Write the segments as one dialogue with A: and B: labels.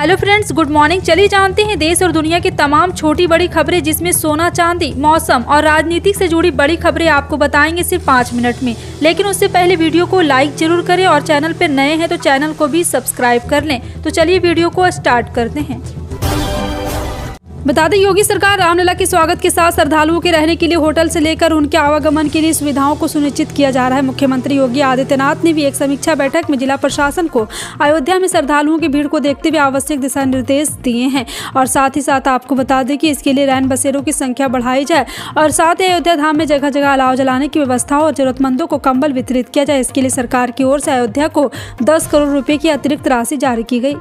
A: Hello friends, good morning. चलिए जानते हैं देश और दुनिया की तमाम छोटी बड़ी खबरें, जिसमें सोना चांदी, मौसम और राजनीति से जुड़ी बड़ी खबरें आपको बताएंगे सिर्फ 5 मिनट में। लेकिन उससे पहले वीडियो को लाइक जरूर करें और चैनल पर नए हैं तो चैनल को भी सब्सक्राइब कर लें। तो चलिए वीडियो को स्टार्ट करते हैं। बता दें, योगी सरकार रामलला के स्वागत के साथ श्रद्धालुओं के रहने के लिए होटल से लेकर उनके आवागमन के लिए सुविधाओं को सुनिश्चित किया जा रहा है। मुख्यमंत्री योगी आदित्यनाथ ने भी एक समीक्षा बैठक में जिला प्रशासन को अयोध्या में श्रद्धालुओं की भीड़ को देखते हुए आवश्यक दिशा निर्देश दिए हैं। और साथ ही साथ आपको बता दें कि इसके लिए रैन बसेरों की संख्या बढ़ाई जाए और साथ ही अयोध्या धाम में जगह जगह अलाव जलाने की व्यवस्था और जरूरतमंदों को कंबल वितरित किया जाए। इसके लिए सरकार की ओर से अयोध्या को 10 करोड़ रुपए की अतिरिक्त राशि जारी की गई।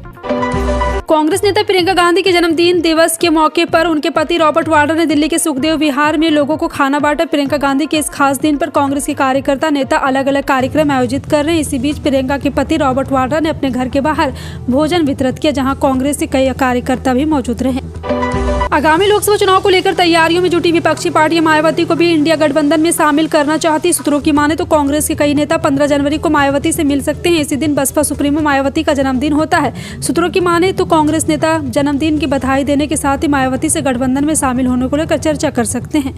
A: कांग्रेस नेता प्रियंका गांधी के जन्मदिन दिवस के मौके पर उनके पति रॉबर्ट वाड्रा ने दिल्ली के सुखदेव विहार में लोगों को खाना बांटा। प्रियंका गांधी के इस खास दिन पर कांग्रेस के कार्यकर्ता नेता अलग अलग कार्यक्रम आयोजित कर रहे हैं। इसी बीच प्रियंका के पति रॉबर्ट वाड्रा ने अपने घर के बाहर भोजन वितरित किया, जहां कांग्रेस के कई कार्यकर्ता भी मौजूद रहे। आगामी लोकसभा चुनाव को लेकर तैयारियों में जुटी विपक्षी पार्टी मायावती को भी इंडिया गठबंधन में शामिल करना चाहती। सूत्रों की माने तो कांग्रेस के कई नेता 15 जनवरी को मायावती से मिल सकते हैं। इसी दिन बसपा सुप्रीमो मायावती का जन्मदिन होता है। सूत्रों की माने तो कांग्रेस नेता जन्मदिन की बधाई देने के साथ ही मायावती से गठबंधन में शामिल होने को लेकर चर्चा कर सकते हैं।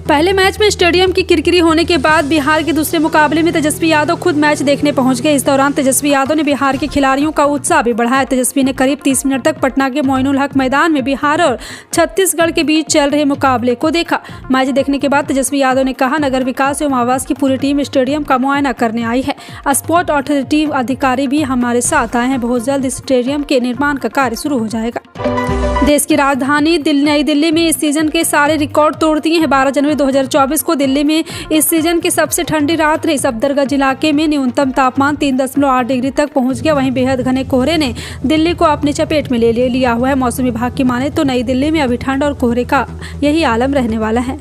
A: पहले मैच में स्टेडियम की किरकिरी होने के बाद बिहार के दूसरे मुकाबले में तेजस्वी यादव खुद मैच देखने पहुंच गए। इस दौरान तेजस्वी यादव ने बिहार के खिलाड़ियों का उत्साह भी बढ़ाया। तेजस्वी ने करीब 30 मिनट तक पटना के मोइनुल हक मैदान में बिहार और छत्तीसगढ़ के बीच चल रहे मुकाबले को देखा। मैच देखने के बाद तेजस्वी यादव ने कहा, नगर विकास एवं आवास की पूरी टीम स्टेडियम का मुआयना करने आई है। स्पोर्ट अथॉरिटी अधिकारी भी हमारे साथ आए हैं। बहुत जल्द इस स्टेडियम के निर्माण का कार्य शुरू हो जाएगा। देश की राजधानी नई दिल्ली में इस सीजन के सारे रिकॉर्ड तोड़ दिए हैं। 12 जनवरी 2024 को दिल्ली में इस सीजन की सबसे ठंडी रात रही। सफदरगंज इलाके में न्यूनतम तापमान 3.8 डिग्री तक पहुंच गया। वहीं बेहद घने कोहरे ने दिल्ली को अपनी चपेट में ले लिया हुआ है। मौसम विभाग की माने तो नई दिल्ली में अभी ठंड और कोहरे का यही आलम रहने वाला है।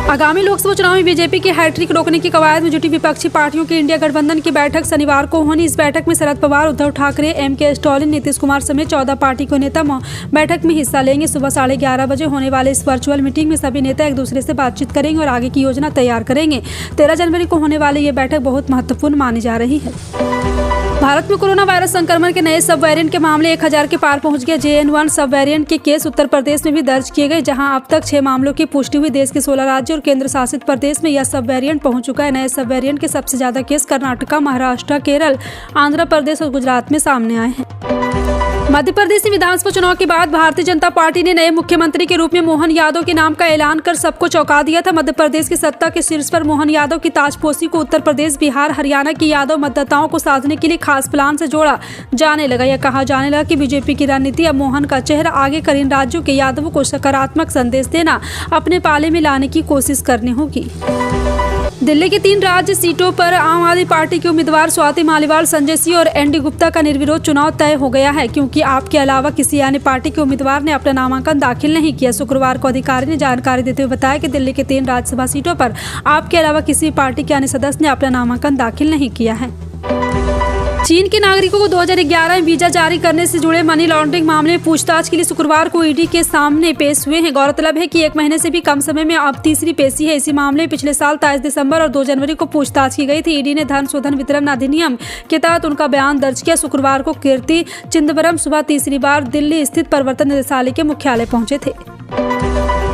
A: आगामी लोकसभा चुनाव में बीजेपी की हैट्रिक रोकने की कवायद में जुटी विपक्षी पार्टियों की इंडिया गठबंधन की बैठक शनिवार को होनी। इस बैठक में शरद पवार, उद्धव ठाकरे, एम.के. स्टालिन, नीतीश कुमार समेत 14 पार्टी के नेता बैठक में हिस्सा लेंगे। सुबह 11:30 बजे होने वाले इस वर्चुअल मीटिंग में सभी नेता एक दूसरे से बातचीत करेंगे और आगे की योजना तैयार करेंगे। 13 जनवरी को होने वाली ये बैठक बहुत महत्वपूर्ण मानी जा रही है। भारत में कोरोना वायरस संक्रमण के नए सब वेरिएंट के मामले 1000 के पार पहुंच गए। JN.1 सब वेरिएंट के केस उत्तर प्रदेश में भी दर्ज किए गए, जहां अब तक 6 मामलों की पुष्टि हुई। देश के 16 राज्यों और केंद्र शासित प्रदेश में यह सब वेरिएंट पहुंच चुका है। नए सब वेरिएंट के सबसे ज्यादा केस कर्नाटक, महाराष्ट्र, केरल, आंध्र प्रदेश और गुजरात में सामने आए हैं। मध्य प्रदेश में विधानसभा चुनाव के बाद भारतीय जनता पार्टी ने नए मुख्यमंत्री के रूप में मोहन यादव के नाम का ऐलान कर सबको चौंका दिया था। मध्य प्रदेश की सत्ता के शीर्ष पर मोहन यादव की ताजपोशी को उत्तर प्रदेश, बिहार, हरियाणा की यादव मतदाताओं को साधने के लिए खास प्लान से जोड़ा जाने लगा। यह कहा जाने लगा कि बीजेपी की रणनीति अब मोहन का चेहरा आगे कर इन राज्यों के यादवों को सकारात्मक संदेश देना, अपने पाले में लाने की कोशिश करनी होगी। दिल्ली की 3 राज्य सीटों पर आम आदमी पार्टी के उम्मीदवार स्वाति मालीवाल, संजय सिंह और एनडी गुप्ता का निर्विरोध चुनाव तय हो गया है, क्योंकि आपके अलावा किसी अन्य पार्टी के उम्मीदवार ने अपना नामांकन दाखिल नहीं किया। शुक्रवार को अधिकारी ने जानकारी देते हुए बताया कि दिल्ली के 3 राज्यसभा सीटों पर आपके अलावा किसी पार्टी के अन्य सदस्य ने अपना नामांकन दाखिल नहीं किया है। चीन के नागरिकों को 2011 में वीजा जारी करने से जुड़े मनी लॉन्ड्रिंग मामले में पूछताछ के लिए शुक्रवार को ईडी के सामने पेश हुए हैं। गौरतलब है कि 1 महीने से भी कम समय में अब तीसरी पेशी है। इसी मामले में पिछले साल 23 दिसंबर और 2 जनवरी को पूछताछ की गई थी। ईडी ने धन शोधन वितरण अधिनियम के तहत उनका बयान दर्ज किया। शुक्रवार को कीर्ति चिदंबरम सुबह तीसरी बार दिल्ली स्थित प्रवर्तन निदेशालय के मुख्यालय पहुंचे थे।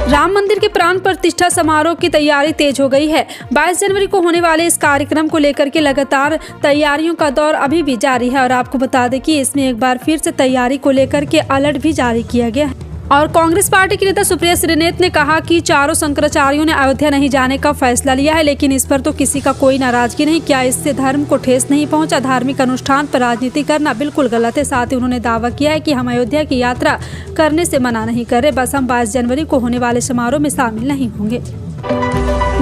A: राम मंदिर के प्राण प्रतिष्ठा समारोह की तैयारी तेज हो गई है। 22 जनवरी को होने वाले इस कार्यक्रम को लेकर के लगातार तैयारियों का दौर अभी भी जारी है और आपको बता दें कि इसमें एक बार फिर से तैयारी को लेकर के अलर्ट भी जारी किया गया है। और कांग्रेस पार्टी के नेता सुप्रिया श्रीनेत ने कहा कि चारों शंकराचार्यों ने अयोध्या नहीं जाने का फैसला लिया है, लेकिन इस पर तो किसी का कोई नाराजगी नहीं। क्या इससे धर्म को ठेस नहीं पहुंचा? धार्मिक अनुष्ठान पर राजनीति करना बिल्कुल गलत है। साथ ही उन्होंने दावा किया है कि हम अयोध्या की यात्रा करने से मना नहीं कर रहे, बस हम 22 जनवरी को होने वाले समारोह में शामिल नहीं होंगे।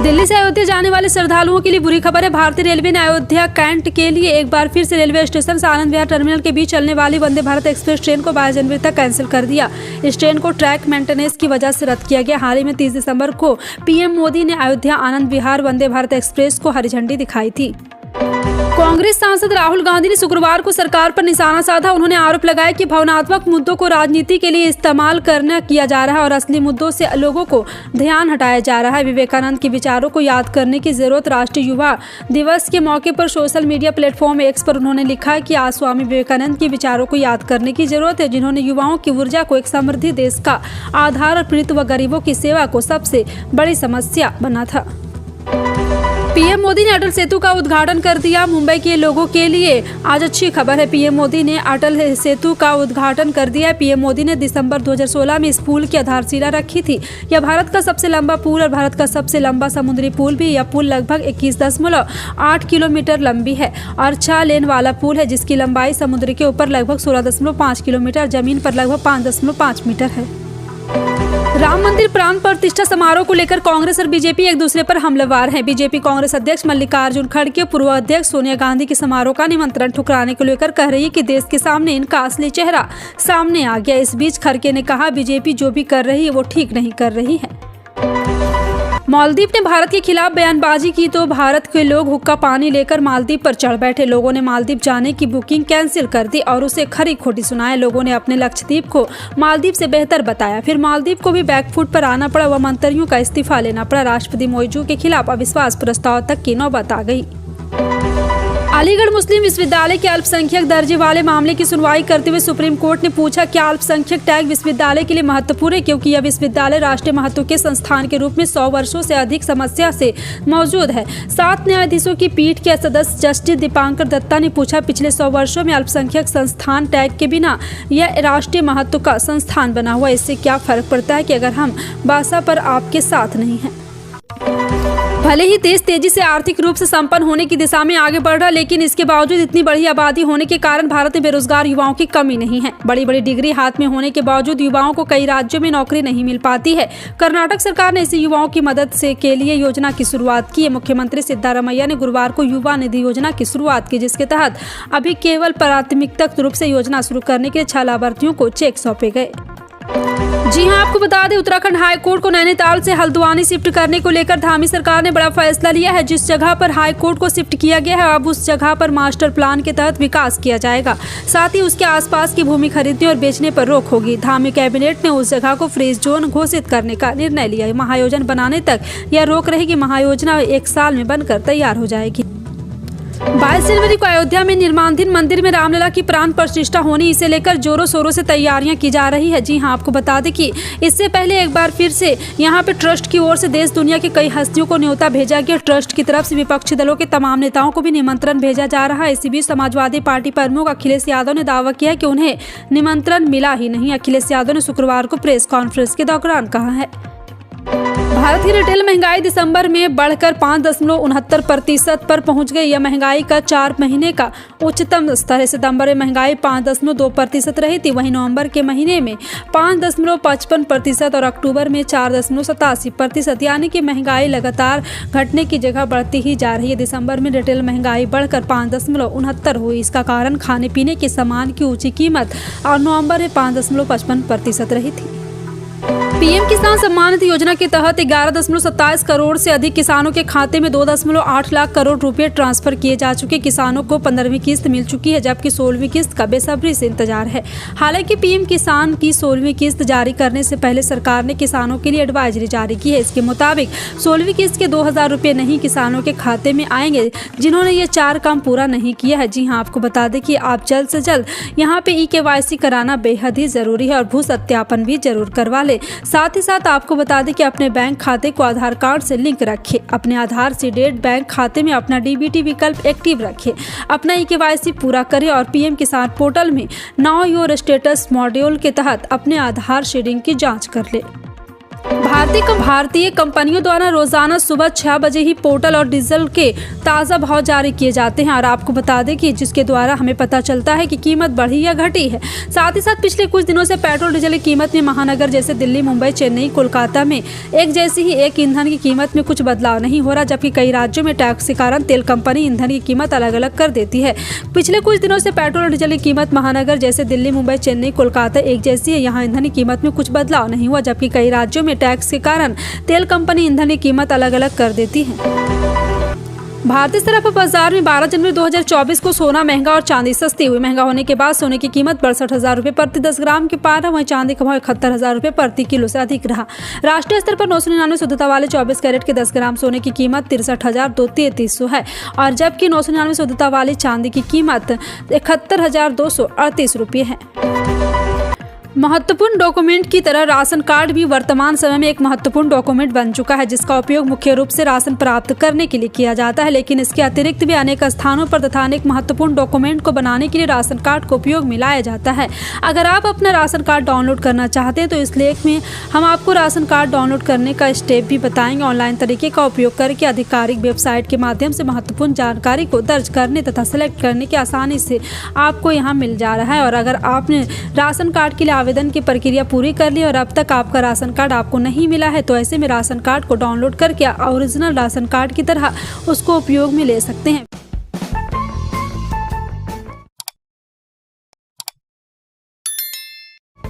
A: दिल्ली से अयोध्या जाने वाले श्रद्धालुओं के लिए बुरी खबर है। भारतीय रेलवे ने अयोध्या कैंट के लिए एक बार फिर से रेलवे स्टेशन से आनंद विहार टर्मिनल के बीच चलने वाली वंदे भारत एक्सप्रेस ट्रेन को 22 जनवरी तक कैंसिल कर दिया। इस ट्रेन को ट्रैक मेंटेनेंस की वजह से रद्द किया गया। हाल ही में 30 दिसंबर को पीएम मोदी ने अयोध्या आनंद विहार वंदे भारत एक्सप्रेस को हरी झंडी दिखाई थी। कांग्रेस सांसद राहुल गांधी ने शुक्रवार को सरकार पर निशाना साधा। उन्होंने आरोप लगाया कि भावनात्मक मुद्दों को राजनीति के लिए इस्तेमाल किया जा रहा है और असली मुद्दों से लोगों को ध्यान हटाया जा रहा है। विवेकानंद के विचारों को याद करने की जरूरत। राष्ट्रीय युवा दिवस के मौके पर सोशल मीडिया प्लेटफॉर्म एक्स पर उन्होंने लिखा कि आज स्वामी विवेकानंद के विचारों को याद करने की जरूरत है, जिन्होंने युवाओं की ऊर्जा को एक समृद्ध देश का आधार और पीड़ित व गरीबों की सेवा को सबसे बड़ी समस्या बना था। पीएम मोदी ने अटल सेतु का उद्घाटन कर दिया। मुंबई के लोगों के लिए आज अच्छी खबर है। पीएम मोदी ने अटल सेतु का उद्घाटन कर दिया है। पीएम मोदी ने दिसंबर 2016 में इस पुल की आधारशिला रखी थी। यह भारत का सबसे लंबा पुल और भारत का सबसे लंबा समुद्री पुल भी। यह पुल लगभग 21.8 किलोमीटर लंबी है और 6 लेन वाला पुल है, जिसकी लंबाई समुद्र के ऊपर लगभग 16.5 किलोमीटर, जमीन पर लगभग 5.5 मीटर है। राम मंदिर प्राण प्रतिष्ठा समारोह को लेकर कांग्रेस और बीजेपी एक दूसरे पर हमलावर हैं। बीजेपी कांग्रेस अध्यक्ष मल्लिकार्जुन खड़गे पूर्व अध्यक्ष सोनिया गांधी के समारोह का निमंत्रण ठुकराने को लेकर कह रही है कि देश के सामने इनका असली चेहरा सामने आ गया। इस बीच खड़गे ने कहा, बीजेपी जो भी कर रही है वो ठीक नहीं कर रही है। मालदीव ने भारत के खिलाफ बयानबाजी की तो भारत के लोग हुक्का पानी लेकर मालदीव पर चढ़ बैठे। लोगों ने मालदीव जाने की बुकिंग कैंसिल कर दी और उसे खरी खोटी सुनाए। लोगों ने अपने लक्षद्वीप को मालदीव से बेहतर बताया। फिर मालदीव को भी बैकफुट पर आना पड़ा व मंत्रियों का इस्तीफा लेना पड़ा। राष्ट्रपति मोइजू के खिलाफ अविश्वास प्रस्ताव तक की नौबत आ गई। अलीगढ़ मुस्लिम विश्वविद्यालय के अल्पसंख्यक दर्जे वाले मामले की सुनवाई करते हुए सुप्रीम कोर्ट ने पूछा क्या अल्पसंख्यक टैग विश्वविद्यालय के लिए महत्वपूर्ण है, क्योंकि यह विश्वविद्यालय राष्ट्रीय महत्व के संस्थान के रूप में 100 वर्षों से अधिक समस्या से मौजूद है। 7 न्यायाधीशों की पीठ के सदस्य जस्टिस दीपांकर दत्ता ने पूछा, पिछले 100 वर्षों में अल्पसंख्यक संस्थान टैग के बिना यह राष्ट्रीय महत्व का संस्थान बना हुआ, इससे क्या फर्क पड़ता है कि अगर हम बासा पर आपके साथ नहीं हैं। भले ही देश तेजी से आर्थिक रूप से संपन्न होने की दिशा में आगे बढ़ रहा, लेकिन इसके बावजूद इतनी बड़ी आबादी होने के कारण भारत में बेरोजगार युवाओं की कमी नहीं है। बड़ी बड़ी डिग्री हाथ में होने के बावजूद युवाओं को कई राज्यों में नौकरी नहीं मिल पाती है। कर्नाटक सरकार ने ऐसे युवाओं की मदद से के लिए योजना की शुरुआत की है। मुख्यमंत्री सिद्धारमैया ने गुरुवार को युवा निधि योजना की शुरुआत की, जिसके तहत अभी केवल प्राथमिकता रूप से योजना शुरू करने के 6 लाभार्थियों को चेक सौंपे गए। जी हां, आपको बता दें, उत्तराखंड हाई कोर्ट को नैनीताल से हल्द्वानी शिफ्ट करने को लेकर धामी सरकार ने बड़ा फैसला लिया है। जिस जगह पर हाई कोर्ट को शिफ्ट किया गया है, अब उस जगह पर मास्टर प्लान के तहत विकास किया जाएगा। साथ ही उसके आसपास की भूमि खरीदने और बेचने पर रोक होगी। धामी कैबिनेट ने उस जगह को फ्रीज जोन घोषित करने का निर्णय लिया है। महायोजना बनाने तक यह रोक रहेगी। महायोजना 1 साल में बनकर तैयार हो जाएगी। 22 जनवरी को अयोध्या में निर्माणाधीन मंदिर में रामलला की प्राण प्रतिष्ठा होनी, इसे लेकर जोरों शोरों से तैयारियां की जा रही है। जी हां, आपको बता दें कि इससे पहले एक बार फिर से यहां पे ट्रस्ट की ओर से देश दुनिया की कई हस्तियों को न्योता भेजा गया। ट्रस्ट की तरफ से विपक्षी दलों के तमाम नेताओं को भी निमंत्रण भेजा जा रहा है। इसी बीच समाजवादी पार्टी प्रमुख अखिलेश यादव ने दावा किया है कि उन्हें निमंत्रण मिला ही नहीं। अखिलेश यादव ने शुक्रवार को प्रेस कॉन्फ्रेंस के दौरान कहा है, भारत की रिटेल महंगाई दिसंबर में बढ़कर 5.69% पर पहुंच गई। यह महंगाई का 4 महीने का उच्चतम स्तर है। सितंबर में महंगाई 5.2% रही थी, वहीं नवंबर के महीने में 5.55% और अक्टूबर में 4.87%, यानी कि महंगाई लगातार घटने की जगह बढ़ती ही जा रही है। दिसंबर में रिटेल महंगाई बढ़कर 5.69 हुई। इसका कारण खाने पीने के सामान की ऊंची कीमत और नवंबर में 5.55% रही थी। पीएम किसान सम्मान निधि योजना के तहत 11.27 करोड़ से अधिक किसानों के खाते में 2.8 लाख करोड़ रुपए ट्रांसफर किए जा चुके। किसानों को 15वीं किस्त मिल चुकी है, जबकि 16वीं किस्त का बेसब्री से इंतजार है। हालांकि पीएम किसान की 16वीं किस्त जारी करने से पहले सरकार ने किसानों के लिए एडवाइजरी जारी की है। इसके मुताबिक 16वीं किस्त के 2,000 रुपये नहीं किसानों के खाते में आएंगे, जिन्होंने ये 4 काम पूरा नहीं किया है। जी हाँ, आपको बता दें कि आप जल्द से जल्द यहाँ पे EKYC कराना बेहद ही जरूरी है और भू सत्यापन भी जरूर करवा ले। साथ ही साथ आपको बता दें कि अपने बैंक खाते को आधार कार्ड से लिंक रखें। अपने आधार से डेट बैंक खाते में अपना DBT विकल्प एक्टिव रखें। अपना EKYC पूरा करें और PM किसान पोर्टल में नाउ योर स्टेटस मॉड्यूल के तहत अपने आधार शेयरिंग की जांच कर ले। भारतीय कंपनियों द्वारा रोजाना सुबह 6 बजे ही पोर्टल और डीजल के ताज़ा भाव जारी किए जाते हैं और आपको बता दें कि जिसके द्वारा हमें पता चलता है कि कीमत बढ़ी या घटी है। साथ ही साथ पिछले कुछ दिनों से पेट्रोल डीजल की कीमत में महानगर जैसे दिल्ली, मुंबई, चेन्नई, कोलकाता में एक जैसी ही एक ईंधन की कीमत में कुछ बदलाव नहीं हो रहा, जबकि कई राज्यों में टैक्स के कारण तेल कंपनी ईंधन की कीमत अलग अलग कर देती है। पिछले कुछ दिनों से पेट्रोल और डीजल की कीमत महानगर जैसे दिल्ली, मुंबई, चेन्नई, कोलकाता एक जैसी है। यहाँ ईंधन की कीमत में कुछ बदलाव नहीं हुआ, जबकि कई राज्यों में टैक्स के कारण तेल कंपनी ईंधन की कीमत अलग अलग कर देती है। भारतीय सराफा बाजार में 12 जनवरी 2024 को सोना महंगा और चांदी सस्ती हुई। महंगा होने के बाद सोने की कीमत 62,000 रुपये प्रति 10 ग्राम के पार है, वहीं चांदी का भाव 71,000 रुपये प्रति किलो से अधिक रहा। राष्ट्रीय स्तर पर 999 शुद्धता वाले 24 कैरेट के 10 ग्राम सोने की कीमत 63,233 है और जबकि 999 शुद्धता वाली चांदी की कीमत 71,238 रुपये है। महत्वपूर्ण डॉक्यूमेंट की तरह राशन कार्ड भी वर्तमान समय में एक महत्वपूर्ण डॉक्यूमेंट बन चुका है, जिसका उपयोग मुख्य रूप से राशन प्राप्त करने के लिए किया जाता है। लेकिन इसके अतिरिक्त भी अनेक स्थानों पर तथा अनेक महत्वपूर्ण डॉक्यूमेंट को बनाने के लिए राशन कार्ड का उपयोग में लाया जाता है। अगर आप अपना राशन कार्ड डाउनलोड करना चाहते हैं तो इस लेख में हम आपको राशन कार्ड डाउनलोड करने का स्टेप भी बताएंगे। ऑनलाइन तरीके का उपयोग करके आधिकारिक वेबसाइट के माध्यम से महत्वपूर्ण जानकारी को दर्ज करने तथा सेलेक्ट करने की आसानी से आपको यहाँ मिल जा रहा है। और अगर आपने राशन कार्ड के लिए आवेदन की प्रक्रिया पूरी कर ली और अब तक आपका राशन कार्ड आपको नहीं मिला है तो ऐसे में राशन कार्ड को डाउनलोड करके ओरिजिनल राशन कार्ड की तरह उसको उपयोग में ले सकते हैं।